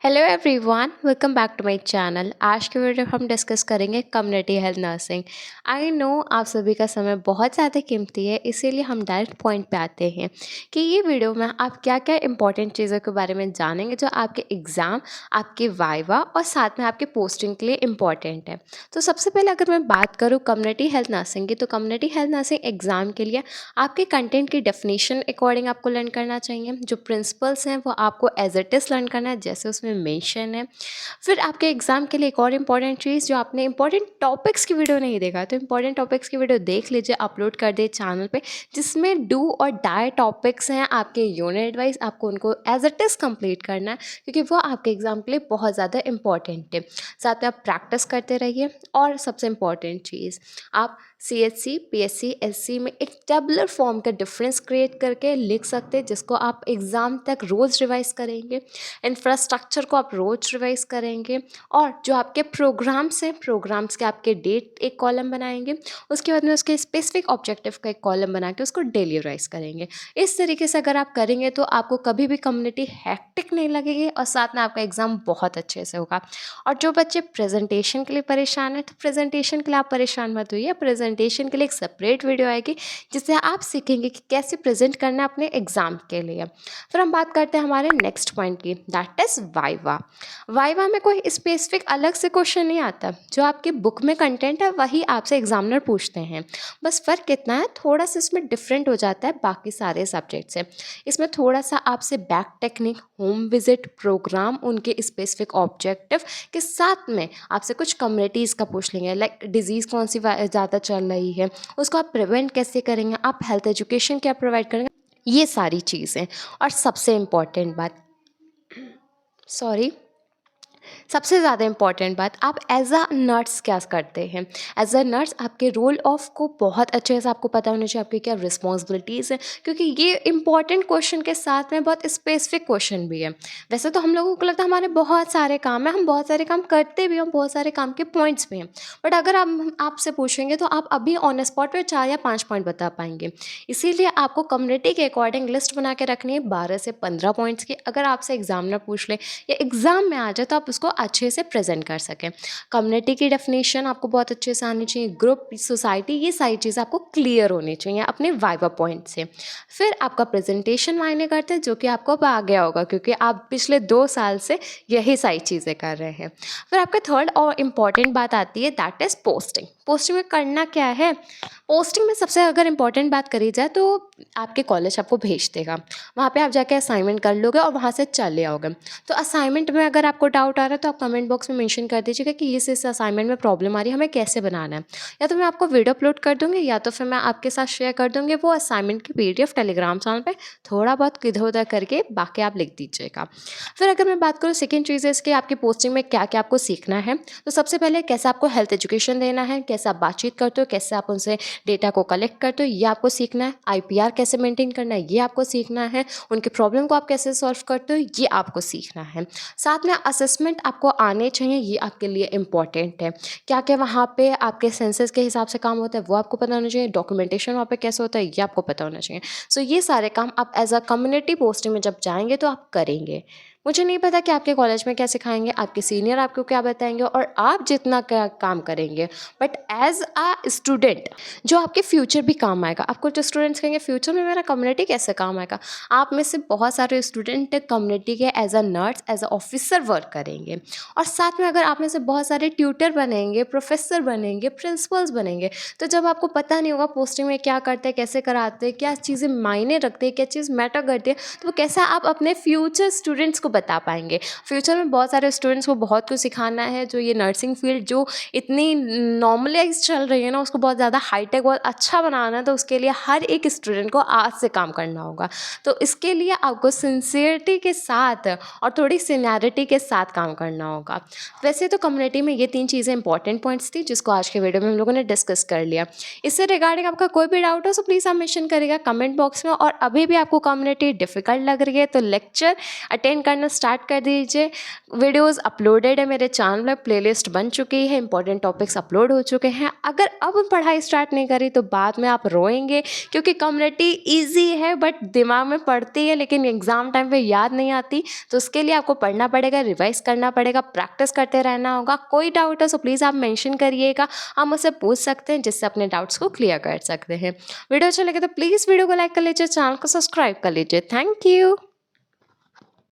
Hello everyone, welcome back to my channel. आज के video में हम डिस्कस करेंगे community health nursing. I know आप सभी का समय बहुत ज़्यादा कीमती है, इसीलिए हम डायरेक्ट पॉइंट पे आते हैं कि ये वीडियो में आप क्या क्या इंपॉर्टेंट चीज़ों के बारे में जानेंगे जो आपके एग्ज़ाम, आपके वाइवा और साथ में आपके पोस्टिंग के लिए इम्पॉर्टेंट है। तो सबसे पहले अगर मैं बात करूँ कम्युनिटी हेल्थ नर्सिंग की, तो कम्युनिटी हेल्थ नर्सिंग एग्ज़ाम के लिए आपके कंटेंट की डेफिनेशन अकॉर्डिंग आपको लर्न करना चाहिए। जो प्रिंसिपल्स हैं वो आपको एज इट इज़ लर्न करना है जैसे उसमें मेंशन है। फिर आपके एग्जाम के लिए एक और इम्पॉर्टेंट चीज़, जो आपने इंपॉर्टेंट टॉपिक्स की वीडियो नहीं देखा तो इंपॉर्टेंट टॉपिक्स की वीडियो देख लीजिए, अपलोड कर दिए चैनल पे, जिसमें डू और डाई टॉपिक्स हैं आपके यूनिट वाइज। आपको उनको एज इट इज़ कंप्लीट करना है क्योंकि वो आपके एग्जाम के लिए बहुत ज़्यादा इंपॉर्टेंट है। साथ में आप प्रैक्टिस करते रहिए। और सबसे इम्पॉर्टेंट चीज़, आप CHC, PSC, SC में एक टेबुलर फॉर्म का डिफरेंस क्रिएट करके लिख सकते हैं, जिसको आप एग्ज़ाम तक रोज़ रिवाइज करेंगे। इंफ्रास्ट्रक्चर को आप रोज़ रिवाइज करेंगे। और जो आपके प्रोग्राम्स हैं, प्रोग्राम्स के आपके डेट एक कॉलम बनाएंगे, उसके बाद में उसके स्पेसिफिक ऑब्जेक्टिव का एक कॉलम बना के उसको डेली रिवाइज करेंगे। इस तरीके से अगर आप करेंगे तो आपको कभी भी कम्युनिटी हैक्टिक नहीं लगेगी और साथ में आपका एग्ज़ाम बहुत अच्छे से होगा। और जो बच्चे प्रेजेंटेशन के लिए परेशान हैं, तो प्रेजेंटेशन के लिए आप परेशान मत होइए। प्रेजेंटेशन के लिए एक सेपरेट वीडियो आएगी जिससे आप सीखेंगे कि कैसे प्रेजेंट करना है अपने एग्ज़ाम के लिए। फिर हम बात करते हैं हमारे नेक्स्ट पॉइंट की, दैट इज़ वाइवा। वाइवा में कोई स्पेसिफिक अलग से क्वेश्चन नहीं आता, जो आपकी बुक में कंटेंट है वही आपसे एग्जामिनर पूछते हैं। बस फ़र्क कितना है, थोड़ा सा इसमें डिफरेंट हो जाता है बाकी सारे सब्जेक्ट से। इसमें थोड़ा सा आपसे bag technique, home visit, programme, उनके स्पेसिफिक ऑब्जेक्टिव के साथ में आपसे कुछ कम्युनिटीज़ का पूछ लेंगे, लाइक डिजीज़ कौन सी ज़्यादा चल रही है, उसको आप प्रिवेंट कैसे करेंगे, आप हेल्थ एजुकेशन क्या प्रोवाइड करेंगे, ये सारी चीज़ें। और सबसे इम्पॉर्टेंट बात, सॉरी, सबसे ज़्यादा इंपॉर्टेंट बात, आप एज अ नर्स क्या करते हैं। एज अ नर्स आपके रोल ऑफ को बहुत अच्छे से आपको पता होना चाहिए, आपकी क्या रिस्पॉन्सिबिलिटीज़ हैं, क्योंकि ये इंपॉर्टेंट क्वेश्चन के साथ में बहुत स्पेसिफिक क्वेश्चन भी है। वैसे तो हम लोगों को लगता है हमारे बहुत सारे काम हैं, हम बहुत सारे काम करते भी हैं, बहुत सारे काम के पॉइंट्स भी हैं, बट अगर हम आपसे पूछेंगे तो आप अभी ऑन स्पॉट पे 4 या 5 पॉइंट बता पाएंगे। इसीलिए आपको कम्युनिटी के अकॉर्डिंग लिस्ट बना के रखनी है 12 से 15 पॉइंट्स की। अगर आपसे एग्जामिनर पूछ ले या एग्ज़ाम में आ जाए तो आप उसको अच्छे से प्रेजेंट कर सकें। कम्युनिटी की डेफिनेशन आपको बहुत अच्छे से आनी चाहिए, ग्रुप, सोसाइटी, ये सारी चीज़ें आपको क्लियर होनी चाहिए अपने वाइवा पॉइंट से। फिर आपका प्रेजेंटेशन मायने करते हैं, जो कि आपको अब आ गया होगा क्योंकि आप पिछले 2 साल से यही सारी चीज़ें कर रहे हैं। फिर आपका थर्ड और इम्पॉर्टेंट बात आती है, दैट इज़ पोस्टिंग। पोस्टिंग में करना क्या है। पोस्टिंग में सबसे अगर इम्पॉर्टेंट बात करी जाए तो आपके कॉलेज आपको भेज देगा, वहाँ पे आप जाके असाइनमेंट कर लोगे और वहाँ से चले आओगे। तो असाइनमेंट में अगर आपको डाउट आ रहा है तो आप कमेंट बॉक्स में मेंशन कर दीजिएगा कि इस असाइनमेंट में प्रॉब्लम आ रही है, हमें कैसे बनाना है। या तो मैं आपको वीडियो अपलोड कर दूँगी या तो फिर मैं आपके साथ शेयर कर दूँगी वो असाइनमेंट की PDF टेलीग्राम चैनल पे, थोड़ा बहुत इधर उधर करके बाकी आप लिख दीजिएगा। फिर अगर मैं बात करूँ सेकेंड चीज़ है इसकी, आपकी पोस्टिंग में क्या क्या आपको सीखना है, तो सबसे पहले कैसे आपको हेल्थ एजुकेशन देना है, कैसे आप बातचीत करते हो, कैसे आप उनसे डेटा को कलेक्ट करते हो, ये आपको सीखना है। IPR कैसे मेंटेन करना है, ये आपको सीखना है। उनके प्रॉब्लम को आप कैसे सॉल्व करते हो, ये आपको सीखना है। साथ में असेसमेंट आपको आने चाहिए, ये आपके लिए इम्पॉर्टेंट है। क्या क्या वहाँ पे आपके सेंसेस के हिसाब से काम होता है वो आपको पता होना चाहिए। डॉक्यूमेंटेशन वहाँ पे कैसे होता है ये आपको पता होना चाहिए। सो ये सारे काम आप एज अ कम्युनिटी पोस्टिंग में जब जाएंगे तो आप करेंगे। मुझे नहीं पता कि आपके कॉलेज में क्या सिखाएंगे, आपके सीनियर आपको क्या बताएंगे और आप जितना क्या काम करेंगे, बट एज अ स्टूडेंट जो आपके फ्यूचर भी काम आएगा। आपको जो स्टूडेंट्स कहेंगे फ्यूचर में मेरा कम्युनिटी कैसे काम आएगा, आप में से बहुत सारे स्टूडेंट कम्युनिटी के as a nurse, as a officer work करेंगे। और साथ में अगर आप में से बहुत सारे ट्यूटर बनेंगे, प्रोफेसर बनेंगे, प्रिंसिपल्स बनेंगे, तो जब आपको पता नहीं होगा पोस्टिंग में क्या करते हैं, कैसे कराते हैं, क्या चीज़ें मायने रखते हैं, क्या चीज़ मैटर करती है, तो वो कैसे आप अपने फ्यूचर स्टूडेंट्स को बता पाएंगे। फ्यूचर में बहुत सारे स्टूडेंट्स को बहुत कुछ सिखाना है। जो ये नर्सिंग फील्ड जो इतनी नॉर्मलाइज चल रही है ना, उसको बहुत ज़्यादा हाईटेक, बहुत अच्छा बनाना है, तो उसके लिए हर एक स्टूडेंट को आज से काम करना होगा। तो इसके लिए आपको सिंसियरिटी के साथ और थोड़ी सीनियरिटी के साथ काम करना होगा। वैसे तो कम्युनिटी में ये 3 चीज़ें इंपॉर्टेंट पॉइंट्स थी जिसको आज के वीडियो में हम लोगों ने डिस्कस कर लिया। इससे रिगार्डिंग आपका कोई भी डाउट हो तो प्लीज़ आप मेंशन करिएगा कमेंट बॉक्स में। और अभी भी आपको कम्युनिटी डिफिकल्ट लग रही है तो लेक्चर अटेंड करना करना स्टार्ट कर दीजिए। वीडियोज़ अपलोडेड है मेरे चैनल में, प्लेलिस्ट बन चुकी है, इंपॉर्टेंट टॉपिक्स अपलोड हो चुके हैं। अगर अब पढ़ाई स्टार्ट नहीं करी तो बाद में आप रोएँगे, क्योंकि कम्युनिटी ईज़ी है बट दिमाग में पड़ती है लेकिन एग्ज़ाम टाइम पे याद नहीं आती। तो उसके लिए आपको पढ़ना पड़ेगा, रिवाइज़ करना पड़ेगा, प्रैक्टिस करते रहना होगा। कोई डाउट है तो प्लीज़ आप मेंशन करिएगा, आप मुझसे पूछ सकते हैं, जिससे अपने डाउट्स को क्लियर कर सकते हैं। वीडियो अच्छा लगे तो प्लीज़ वीडियो को लाइक कर लीजिए, चैनल को सब्सक्राइब कर लीजिए। Thank you.